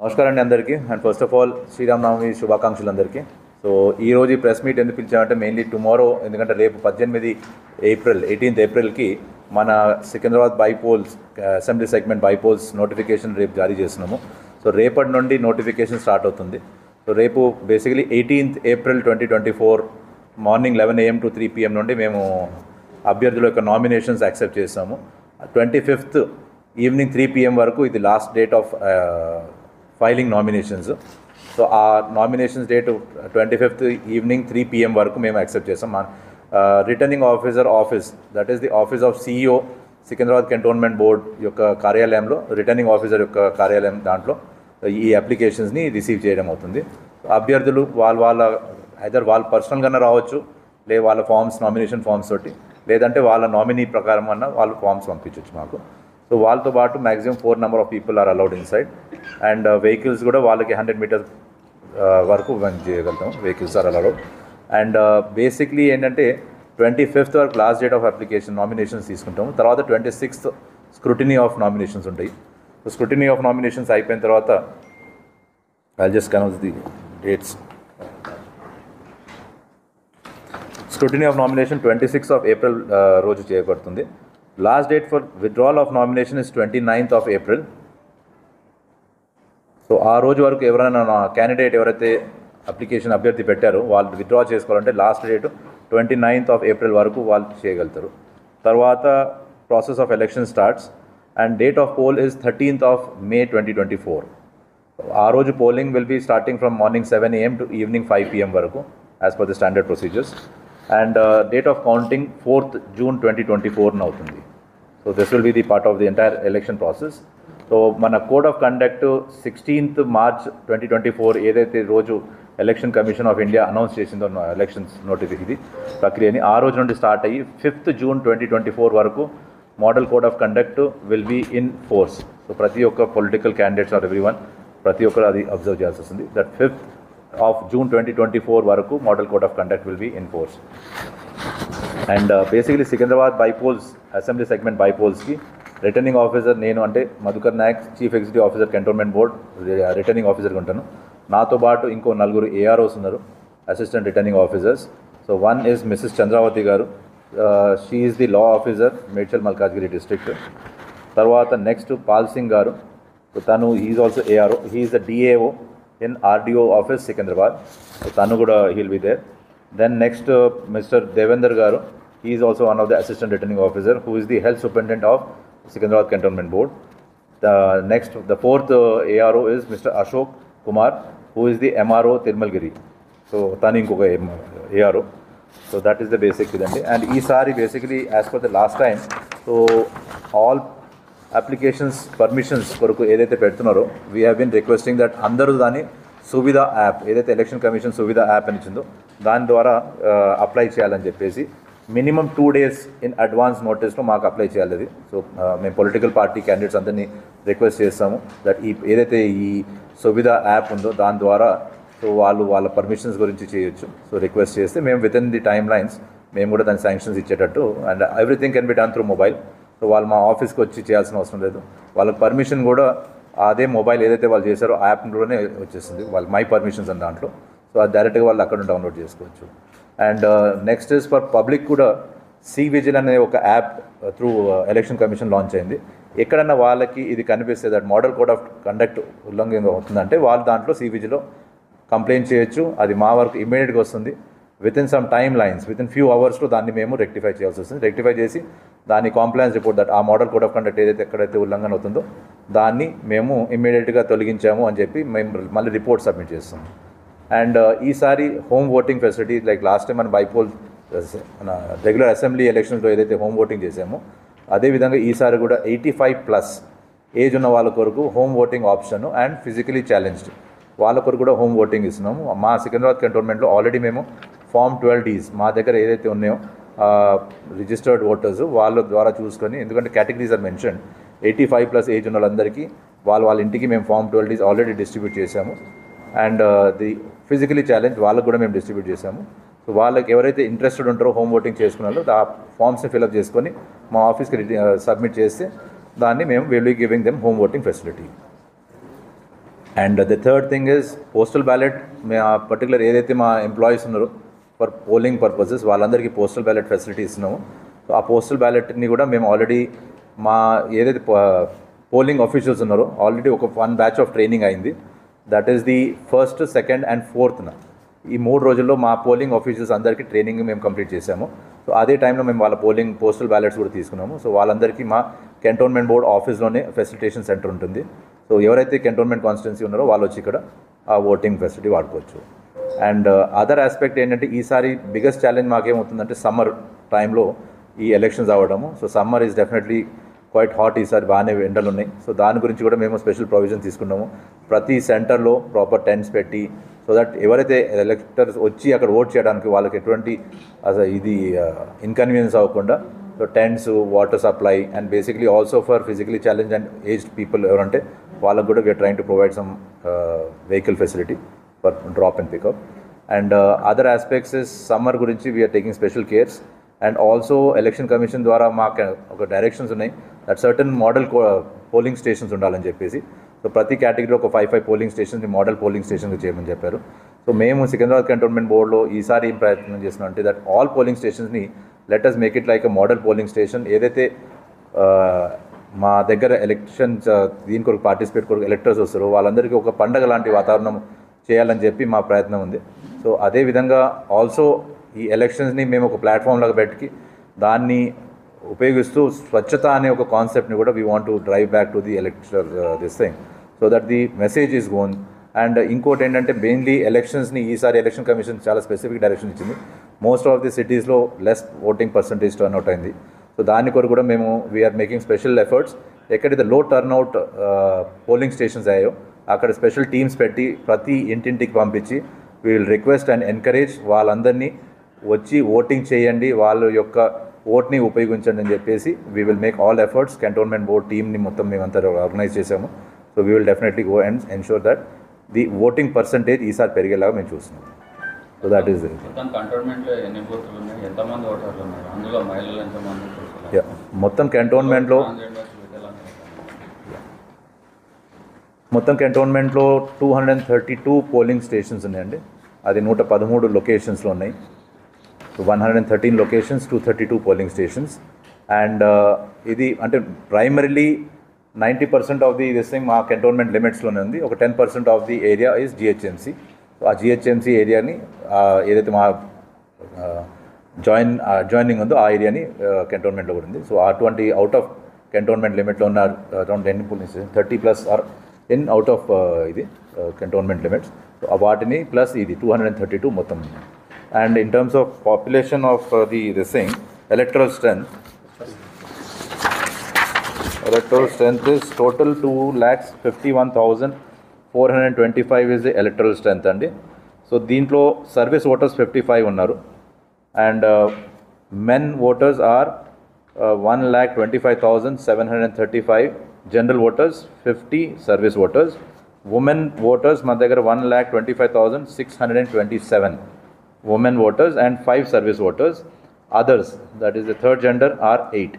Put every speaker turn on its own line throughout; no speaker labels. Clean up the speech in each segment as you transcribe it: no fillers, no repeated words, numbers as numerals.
నమస్కారం అండి అందరికీ. And first of all Sri Rama Navami శుభాకాంక్షలు అందరికీ. సో ఈరోజు ఈ ప్రెస్ మీట్ ఎందుకు పిలిచామంటే మెయిన్లీ టుమారో, ఎందుకంటే రేపు 18 ఏప్రిల్కి మన Secunderabad bypolls assembly segment bypolls notification రేపు జారీ చేస్తున్నాము. సో రేపటి నుండి నోటిఫికేషన్ స్టార్ట్ అవుతుంది. సో రేపు basically 18 April 2024 morning 11 AM to 3 PM నుండి మేము అభ్యర్థుల యొక్క నామినేషన్స్ యాక్సెప్ట్ చేస్తాము. 25th ఈవినింగ్ 3 PM వరకు ఇది last date of filing nominations. So ఆ nominations date 25th evening 3 PM వరకు మేము యాక్సెప్ట్ చేస్తాం. Returning officer office, that is the office of CEO Secunderabad cantonment board యొక్క కార్యాలయంలో, రిటర్నింగ్ ఆఫీసర్ యొక్క కార్యాలయం దాంట్లో ఈ అప్లికేషన్స్ని రిసీవ్ చేయడం అవుతుంది. అభ్యర్థులు వాళ్ళ పర్సనల్గానే రావచ్చు, లేదా వాళ్ళ ఫామ్స్, నామినేషన్ ఫామ్స్ తోటి, లేదంటే వాళ్ళ నామినీ ప్రకారం అన్న వాళ్ళు ఫామ్స్ పంపించవచ్చు మాకు. సో వాళ్ళతో పాటు maximum 4 number of people are allowed inside. And vehicles కూడా వాళ్ళకి 100 meters వరకు రన్ చేయగలుగుతాం, vehicles are allowed. And basically ఏంటంటే 25th వరకు last date of application nominations తీసుకుంటాము. తర్వాత 26th స్క్రూటినీ ఆఫ్ నామినేషన్స్ ఉంటాయి. సో స్క్రూటినీ ఆఫ్ నామినేషన్స్ అయిపోయిన తర్వాత I'll just announce the dates. Scrutiny of nomination 26th April రోజు చేయబడుతుంది. Last date for withdrawal of nomination is 29th April. So ఆ రోజు వరకు ఎవరైనా క్యాండిడేట్ ఎవరైతే అభ్యర్థి పెట్టారో వాళ్ళు విత్డ్రా చేసుకోవాలంటే లాస్ట్ డేట్ 29th April వరకు వాళ్ళు చేయగలుగుతారు. తర్వాత process of election starts and date of poll is 13th May 2024. ఆ రోజు polling will be starting from morning 7 AM to evening 5 PM వరకు as per the standard procedures. And date of counting 4th June 2024 అవుతుంది. So this will be the part of the entire election process. So మన code of conduct 16th March 2024 ఏదైతే రోజు election commission of India announce చేసిందో elections ఇది ప్రక్రియని, ఆ రోజు నుండి స్టార్ట్ అయ్యి 5th June 2024 వరకు model code of conduct will be in force. So ప్రతి ఒక్క పొలిటికల్ క్యాండిడేట్స్ ఆర్ ఎవ్రీవన్, ప్రతి ఒక్కరు అది అబ్జర్వ్ చేయాల్సి వస్తుంది. దట్ 5th June 2024 వరకు model code of conduct will be in force. And basically Secunderabad bypolls assembly segment బైపోల్స్కి రిటర్నింగ్ ఆఫీసర్ నేను, అంటే Madhukar Nayak, chief executive officer cantonment board returning ఆఫీసర్గా ఉంటాను. నాతో పాటు ఇంకో 4 AROs ఉన్నారు, assistant returning officers. So one is Mrs Chandravathi garu, she is the law officer Medchal Malkajgiri district. తర్వాత నెక్స్ట్ పాల్ సింగ్ గారు, సో తను is also ARO, he is the DAO in RDO office Secunderabad. So tanu kuda he'll be there. Then next Mr. Devender garu, he is also one of the assistant returning officer who is the health superintendent of Secunderabad Cantonment Board. The fourth ARO is Mr. Ashok Kumar, who is the MRO Tirmalgiri. So tani inkoka ARO. So that is the basic idandi. And ee sari basically as per the last time, so all applications permissions కొరకు ఏదైతే పెడుతున్నారో we have been requesting that అందరూ దాన్ని Suvidha app, ఏదైతే election commission Suvidha app అని ఇచ్చిందో దాని ద్వారా అప్లై చేయాలని చెప్పేసి మినిమం 2 days ఇన్ అడ్వాన్స్ నోటీస్లో మాకు అప్లై చేయాలి అది. సో మేము పొలిటికల్ పార్టీ క్యాండిడేట్స్ అందరినీ రిక్వెస్ట్ చేస్తాము దట్ ఏదైతే ఈ సువిధ యాప్ ఉందో దాని ద్వారా సో వాళ్ళ పర్మిషన్స్ గురించి చేయొచ్చు. సో రిక్వెస్ట్ చేస్తే మేము with in the time lines మేము కూడా దాని శాంక్షన్స్ ఇచ్చేటట్టు, and everything can be done through mobile. So వాళ్ళు మా ఆఫీస్కి వచ్చి చేయాల్సిన అవసరం లేదు. వాళ్ళకి పర్మిషన్ కూడా అదే మొబైల్ ఏదైతే వాళ్ళు చేశారో ఆ యాప్లోనే వచ్చేస్తుంది, వాళ్ళు మై పర్మిషన్స్ అని దాంట్లో. సో అది డైరెక్ట్గా వాళ్ళు అక్కడ డౌన్లోడ్ చేసుకోవచ్చు. And next is for public కూడా CVGIL అనే ఒక app through election commission launch అయింది. ఎక్కడన్నా వాళ్ళకి ఇది కనిపిస్తే that model code of conduct ఉల్లంఘన అవుతుందంటే వాళ్ళు దాంట్లో CVGILలో కంప్లైంట్ చేయొచ్చు. అది మా వరకు ఇమ్మీడియట్గా వస్తుంది. Within some time lines, within few అవర్స్లో దాన్ని మేము రెక్టిఫై చేయాల్సి వస్తుంది. రెక్టిఫై చేసి దాని కాంప్లైన్స్ రిపోర్ట్ దట్ ఆ మోడల్ కోడ్ ఆఫ్ కండక్ట్ ఏదైతే ఎక్కడైతే ఉల్లంఘన అవుతుందో దాన్ని మేము ఇమ్మీడియట్గా తొలగించాము అని చెప్పి మేము మళ్ళీ రిపోర్ట్ సబ్మిట్ చేస్తాం. అండ్ ఈసారి home voting facility like last time మన బైపోల్ మన రెగ్యులర్ అసెంబ్లీ ఎలక్షన్స్లో ఏదైతే హోమ్ ఓటింగ్ చేసామో అదేవిధంగా ఈసారి కూడా 85+ ఏజ్ ఉన్న వాళ్ళ కొరకు home voting option and physically challenged వాళ్ళ కొరకు కూడా హోమ్ ఓటింగ్ ఇస్తున్నాము. మా సికింద్రాబాద్ కంటోన్మెంట్లో ఆల్రెడీ మేము Form 12Ds మా దగ్గర ఏదైతే ఉన్నాయో రిజిస్టర్డ్ ఓటర్స్ వాళ్ళ ద్వారా చూసుకొని, ఎందుకంటే కేటగిరీస్ ఆర్ మెన్షన్ 85+ ఏజ్ ఉన్న వాళ్ళందరికీ వాళ్ళ ఇంటికి మేము Form 12Ds ఆల్రెడీ డిస్ట్రిబ్యూట్ చేశాము. అండ్ ది ఫిజికలీ ఛాలెంజ్ వాళ్ళకు కూడా మేము డిస్ట్రిబ్యూట్ చేశాము. సో వాళ్ళకి ఎవరైతే ఇంట్రెస్టెడ్ ఉంటారో హోమ్ ఓటింగ్ చేసుకున్నారో ఆ ఫామ్స్ని ఫిల్అప్ చేసుకొని మా ఆఫీస్కి సబ్మిట్ చేస్తే దాన్ని మేము will be giving them home voting facility. And the third thing is postal ballot. Particular ఏదైతే మా ఎంప్లాయీస్ ఉన్నారో ఫర్ పోలింగ్ పర్పసెస్ వాళ్ళందరికీ పోస్టల్ బ్యాలెట్ ఫెసిలిటీ ఇస్తున్నాము. సో ఆ పోస్టల్ బ్యాలెట్ని కూడా మేము ఆల్రెడీ మా ఏదైతే పోలింగ్ ఆఫీషియల్స్ ఉన్నారో ఆల్రెడీ ఒక 1 బ్యాచ్ ఆఫ్ ట్రైనింగ్ అయింది. That is the 1st, 2nd and 4th. ఈ 3 రోజుల్లో మా పోలింగ్ ఆఫీషియల్స్ అందరికీ ట్రైనింగ్ మేము కంప్లీట్ చేసాము. సో అదే టైంలో మేము వాళ్ళ పోస్టల్ బ్యాలెట్స్ కూడా తీసుకున్నాము. సో వాళ్ళందరికీ మా కంటోన్మెంట్ బోర్డ్ ఆఫీస్లోనే ఫెసిలిటేషన్ సెంటర్ ఉంటుంది. సో ఎవరైతే కంటోన్మెంట్ కాన్స్టిట్యున్సీ ఉన్నారో వాళ్ళు వచ్చి ఇక్కడ ఆ ఓటింగ్ ఫెసిలిటీ వాడుకోవచ్చు. అండ్ అదర్ ఆస్పెక్ట్ ఏంటంటే ఈసారి బిగ్గెస్ట్ ఛాలెంజ్ మాకేమవుతుందంటే సమ్మర్ టైంలో ఈ ఎలక్షన్స్ అవ్వడము. So summer is definitely quite hot. ఈసారి బాగానే ఎండలు ఉన్నాయి. సో దాని గురించి కూడా మేము స్పెషల్ ప్రొవిజన్ తీసుకున్నాము. ప్రతి సెంటర్లో ప్రాపర్ టెంట్స్ పెట్టి సో దట్ ఎవరైతే ఎలక్టర్స్ వచ్చి అక్కడ ఓట్ చేయడానికి వాళ్ళకి ఎటువంటి ఇది ఇన్కన్వీనియన్స్ అవ్వకుండా so tents, water supply and basically also for physically challenge and aged people ఎవరంటే వాళ్ళకు కూడా we're trying to provide some vehicle facility for drop and pickup. And other aspects is summer గురించి we're taking special cares. And also election commission ద్వారా మాకు ఒక directions ఉన్నాయి that certain model polling stations ఉండాలని చెప్పేసి. సో ప్రతి కేటగిరీలో ఒక 5 పోలింగ్ స్టేషన్స్ని మోడల్ పోలింగ్ స్టేషన్గా చేయమని చెప్పారు. సో మేము సికింద్రాబాద్ కంటోన్మెంట్ బోర్డులో ఈసారి ఏం ప్రయత్నం చేస్తున్నాం అంటే దట్ ఆల్ పోలింగ్ స్టేషన్స్ని let us make it like a model polling station. ఏదైతే మా దగ్గర ఎలక్షన్స్ దీని కొరకు పార్టిసిపేట్ కొరకు ఎలక్టర్స్ వస్తారో వాళ్ళందరికీ ఒక పండగ లాంటి వాతావరణం చేయాలని చెప్పి మా ప్రయత్నం ఉంది. సో అదేవిధంగా ఆల్సో ఈ ఎలక్షన్స్ని మేము ఒక ప్లాట్ఫామ్ లాగా పెట్టి దాన్ని ఉపయోగిస్తూ స్వచ్ఛత అనే ఒక కాన్సెప్ట్ని కూడా we want to drive back to the elector this thing so that the message is gone. And ఇంకోటి ఏంటంటే మెయిన్లీ ఎలక్షన్స్ని ఈసారి ఎలక్షన్ కమిషన్ చాలా స్పెసిఫిక్ డైరెక్షన్ ఇచ్చింది. మోస్ట్ ఆఫ్ ది సిటీస్లో లెస్ ఓటింగ్ పర్సంటేజ్ టర్న్అవుట్ అయింది. సో దాని కొరకు కూడా మేము వీఆర్ మేకింగ్ స్పెషల్ ఎఫర్ట్స్. ఎక్కడైతే లో టర్న్అవుట్ పోలింగ్ స్టేషన్స్ అయ్యాయో అక్కడ స్పెషల్ టీమ్స్ పెట్టి ప్రతి ఇంటింటికి పంపించి we will request and encourage వాళ్ళందరినీ వచ్చి ఓటింగ్ చేయండి, వాళ్ళ యొక్క ఓట్ని ఉపయోగించండి అని చెప్పేసి we will make all efforts. Cantonment board టీమ్ని మొత్తం మేమంతా ఆర్గనైజ్ చేసాము. So we will definitely go and ensure that the voting percentage ఈసారి పెరిగేలాగా మేము చూస్తున్నాం. సో దట్ ఈస్ మొత్తం కంటోన్మెంట్లో 232 పోలింగ్ స్టేషన్స్ ఉన్నాయండి. అది 113 లొకేషన్స్లో ఉన్నాయి. 113 లొకేషన్స్, 232 పోలింగ్ స్టేషన్స్. అండ్ ఇది అంటే primarily 90% of the this thing మా కంటోన్మెంట్ లిమిట్స్లోనే ఉంది. ఒక 10% of the area is GHMC. So ఆ జిహెచ్ఎంసీ ఏరియాని ఏదైతే మా జాయినింగ్ ఉందో ఆ ఏరియాని కంటోన్మెంట్లో కూడా ఉంది. సో అటువంటి అవుట్ ఆఫ్ కంటోన్మెంట్ లిమిట్లో ఉన్న around 10 polling station 30+ or 10 out of ఇది కంటోన్మెంట్ లిమిట్స్. సో వాటిని ప్లస్ ఇది 232 మొత్తం. And in terms of population of this thing, electoral strength is total 2,51,425 is the electoral strength అండి. సో దీంట్లో service voters 55 ఉన్నారు. And men voters are 1,25,735, general voters 50, service voters. Women voters మన దగ్గర 1,25,627 women voters and 5 service voters. Others, that is the third gender, are 8.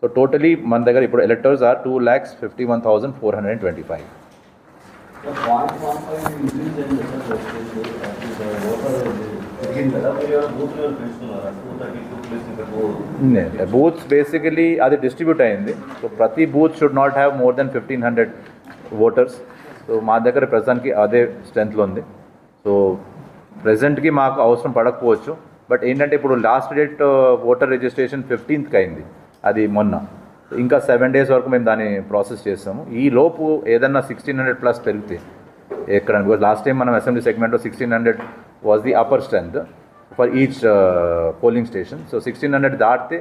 So totally మన దగ్గర ఇప్పుడు electors are 2,51,425. Booths basically అది distribute అయింది. So ప్రతి booth should not have more than 1,500 voters. So మా దగ్గర ప్రస్తుతానికి అదే స్ట్రెంత్లో ఉంది. సో ప్రెజెంట్కి మాకు అవసరం పడకపోవచ్చు. బట్ ఏంటంటే ఇప్పుడు last date voter registration 15th అయింది, అది మొన్న. ఇంకా 7 days వరకు మేము దాన్ని ప్రాసెస్ చేస్తాము. ఈ లోపు ఏదన్నా 1,600+ పెరిగితే ఎక్కడ, బికాజ్ లాస్ట్ టైం మనం అసెంబ్లీ సెగ్మెంట్లో 1,600 was the upper strength for each polling station. So 1,600 దాటితే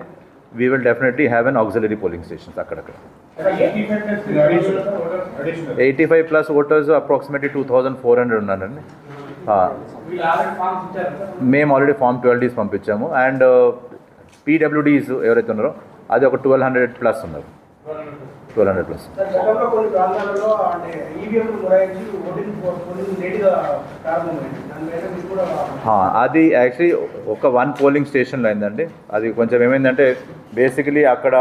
we will definitely have an auxiliary polling stations అక్కడక్కడ. 85+ ఓటర్స్ అప్రాక్సిమేట్లీ 2,400 ఉన్నారండి. మేము ఆల్రెడీ ఫామ్ 12Ds పంపించాము. అండ్ పీడబ్ల్యూడీస్ ఎవరైతే ఉన్నారో అది ఒక 1,200+ ఉన్నారు. 1,200+. అది యాక్చువల్లీ ఒక 1 పోలింగ్ స్టేషన్లో అయిందండి. అది కొంచెం ఏమైందంటే బేసికలీ అక్కడ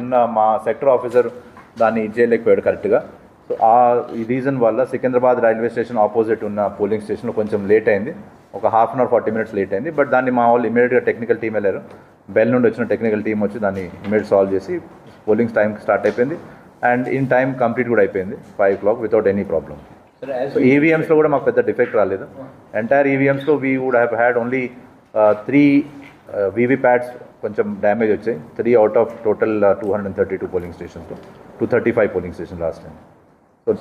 ఉన్న మా సెక్టర్ ఆఫీసర్ దాన్ని చేయలేకపోయాడు కరెక్ట్గా. సో ఈ రీజన్ వల్ల సికింద్రాబాద్ రైల్వే స్టేషన్ ఆపోజిట్ ఉన్న పోలింగ్ స్టేషన్లో కొంచెం లేట్ అయింది, ఒక half an hour 40 minutes late అయింది. బట్ దాన్ని మా వాళ్ళు ఇమీడియట్గా టెక్నికల్ టీం వెళ్ళారు, బెల్ నుండి వచ్చిన టెక్నికల్ టీం వచ్చి దాన్ని ఇమీడియట్ సాల్వ్ చేసి పోలింగ్ టైం స్టార్ట్ అయిపోయింది అండ్ ఇన్ టైం కంప్లీట్ కూడా అయిపోయింది 5 o'clock without any problem. So ఈవీఎంస్లో కూడా మాకు పెద్ద డిఫెక్ట్ రాలేదు. ఎంటైర్ ఈవీఎంస్లో we would have had only 3 VVPATs కొంచెం డ్యామేజ్ వచ్చాయి, 3 out of టోటల్ 232 పోలింగ్ స్టేషన్స్లో 235 polling station last time. So